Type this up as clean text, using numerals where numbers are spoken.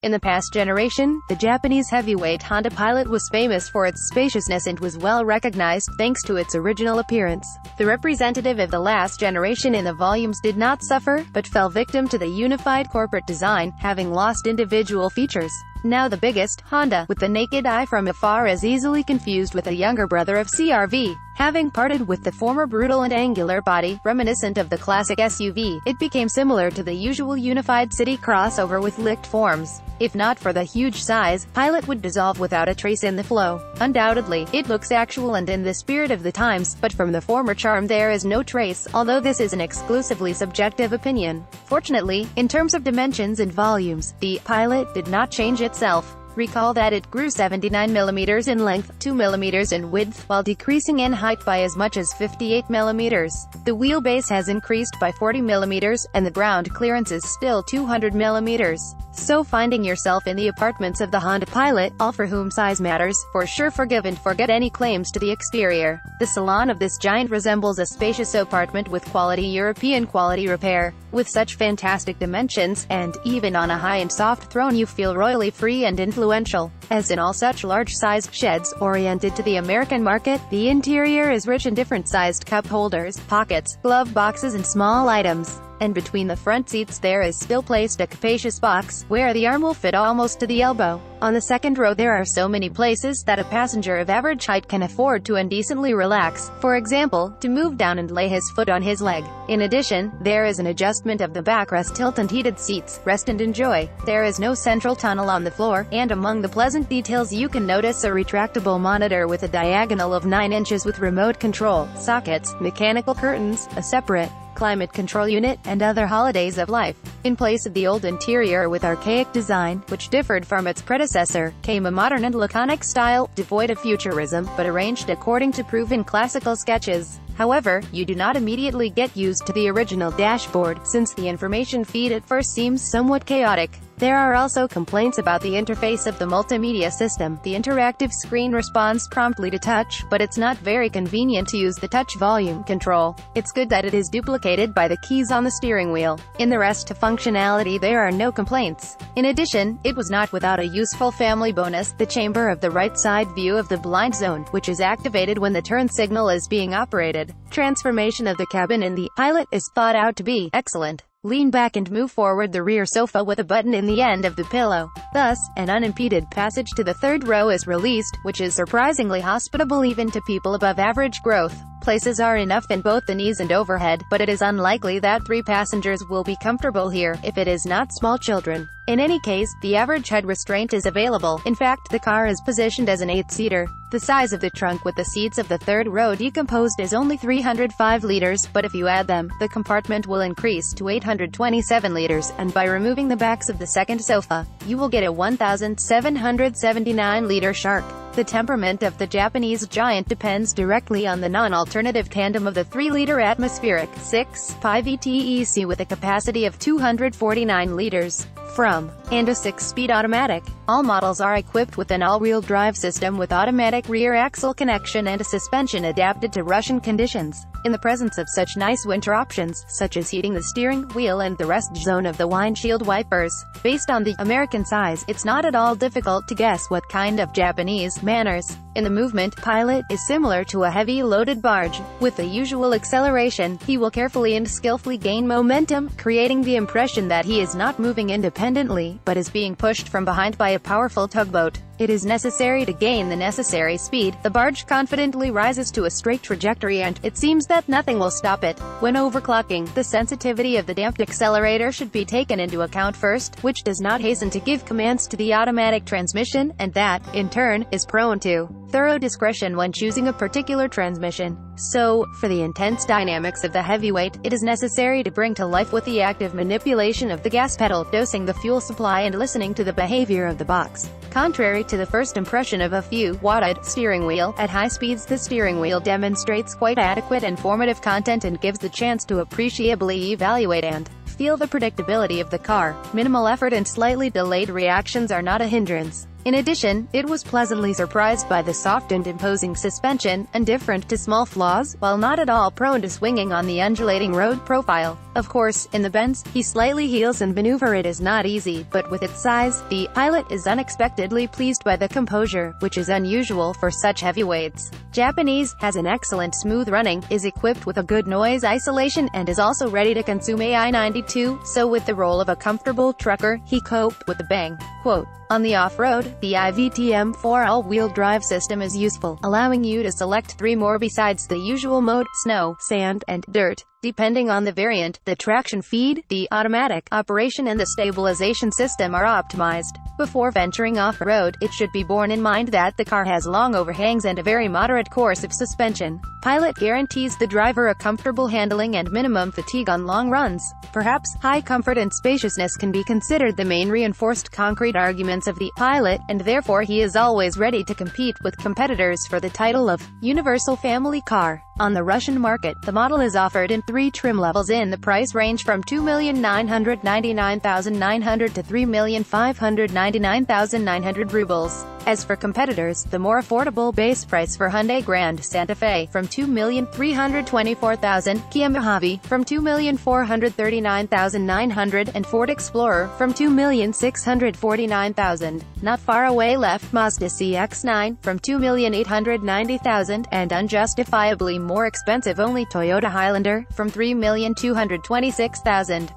In the past generation, the Japanese heavyweight Honda Pilot was famous for its spaciousness and was well recognized, thanks to its original appearance. The representative of the last generation in the volumes did not suffer, but fell victim to the unified corporate design, having lost individual features. Now the biggest, Honda, with the naked eye from afar is easily confused with a younger brother of CR-V. Having parted with the former brutal and angular body, reminiscent of the classic SUV, it became similar to the usual unified city crossover with licked forms. If not for the huge size, Pilot would dissolve without a trace in the flow. Undoubtedly, it looks actual and in the spirit of the times, but from the former charm there is no trace, although this is an exclusively subjective opinion. Fortunately, in terms of dimensions and volumes, the Pilot did not change itself. Recall that it grew 79 mm in length, 2 mm in width, while decreasing in height by as much as 58 mm. The wheelbase has increased by 40 mm, and the ground clearance is still 200 mm. So finding yourself in the apartments of the Honda Pilot, all for whom size matters, for sure forgive and forget any claims to the exterior. The salon of this giant resembles a spacious apartment with quality European quality repair. With such fantastic dimensions, and even on a high and soft throne you feel royally free and influential. As in all such large-sized sheds, oriented to the American market, the interior is rich in different-sized cup holders, pockets, glove boxes and small items. And between the front seats there is still placed a capacious box, where the arm will fit almost to the elbow. On the second row there are so many places that a passenger of average height can afford to indecently relax, for example, to move down and lay his foot on his leg. In addition, there is an adjustment of the backrest tilt and heated seats. Rest and enjoy. There is no central tunnel on the floor, and among the pleasant details you can notice a retractable monitor with a diagonal of 9 inches with remote control, sockets, mechanical curtains, a separate climate control unit, and other holidays of life. In place of the old interior with archaic design, which differed from its predecessor, came a modern and laconic style, devoid of futurism, but arranged according to proven classical sketches. However, you do not immediately get used to the original dashboard, since the information feed at first seems somewhat chaotic. There are also complaints about the interface of the multimedia system. The interactive screen responds promptly to touch, but it's not very convenient to use the touch volume control. It's good that it is duplicated by the keys on the steering wheel. In the rest of functionality there are no complaints. In addition, it was not without a useful family bonus, the chamber of the right side view of the blind zone, which is activated when the turn signal is being operated. Transformation of the cabin in the Pilot is thought out to be excellent. Lean back and move forward the rear sofa with a button in the end of the pillow. Thus, an unimpeded passage to the third row is released, which is surprisingly hospitable even to people above average growth. Places are enough in both the knees and overhead, but it is unlikely that 3 passengers will be comfortable here, if it is not small children. In any case, the average head restraint is available. In fact, the car is positioned as an 8-seater. The size of the trunk with the seats of the third row decomposed is only 305 liters, but if you add them, the compartment will increase to 827 liters, and by removing the backs of the second sofa, you will get a 1,779-liter shark. The temperament of the Japanese giant depends directly on the non-alternative tandem of the 3-liter atmospheric 6.5 ETEC with a capacity of 249 liters from, and a 6-speed automatic. All models are equipped with an all-wheel drive system with automatic rear axle connection and a suspension adapted to Russian conditions. In the presence of such nice winter options, such as heating the steering wheel and the rest zone of the windshield wipers, based on the American size, it's not at all difficult to guess what kind of Japanese manners. In the movement, Pilot is similar to a heavy loaded barge. With the usual acceleration, he will carefully and skillfully gain momentum, creating the impression that he is not moving independently, but is being pushed from behind by a powerful tugboat. It is necessary to gain the necessary speed. The barge confidently rises to a straight trajectory and, it seems that nothing will stop it. When overclocking, the sensitivity of the damped accelerator should be taken into account first, which does not hasten to give commands to the automatic transmission, and that, in turn, is prone to thorough discretion when choosing a particular transmission. So, for the intense dynamics of the heavyweight, it is necessary to bring to life with the active manipulation of the gas pedal, dosing the fuel supply and listening to the behavior of the box. Contrary to the first impression of a few watted steering wheel, at high speeds the steering wheel demonstrates quite adequate informative content and gives the chance to appreciably evaluate and feel the predictability of the car. Minimal effort and slightly delayed reactions are not a hindrance. In addition, it was pleasantly surprised by the soft and imposing suspension, indifferent to small flaws, while not at all prone to swinging on the undulating road profile. Of course, in the Benz, he slightly heels and maneuver it is not easy, but with its size, the Pilot is unexpectedly pleased by the composure, which is unusual for such heavyweights. Japanese, has an excellent smooth running, is equipped with a good noise isolation, and is also ready to consume AI-92, so with the role of a comfortable trucker, he coped with the bang. Quote, on the off-road, the IVTM4 all-wheel drive system is useful, allowing you to select 3 more besides the usual mode: snow, sand, and dirt. Depending on the variant, the traction feed, the automatic operation and the stabilization system are optimized. Before venturing off-road, it should be borne in mind that the car has long overhangs and a very moderate course of suspension. Pilot guarantees the driver a comfortable handling and minimum fatigue on long runs. Perhaps, high comfort and spaciousness can be considered the main reinforced concrete arguments of the Pilot, and therefore he is always ready to compete with competitors for the title of universal family car. On the Russian market, the model is offered in 3 trim levels in the price range from 2,999,900 to 3,599,900 rubles. As for competitors, the more affordable base price for Hyundai Grand Santa Fe, from 2,324,000, Kia Mojave, from 2,439,900, and Ford Explorer, from 2,649,000. Not far away left Mazda CX-9, from 2,890,000, and unjustifiably more expensive only Toyota Highlander, from 3,226,000.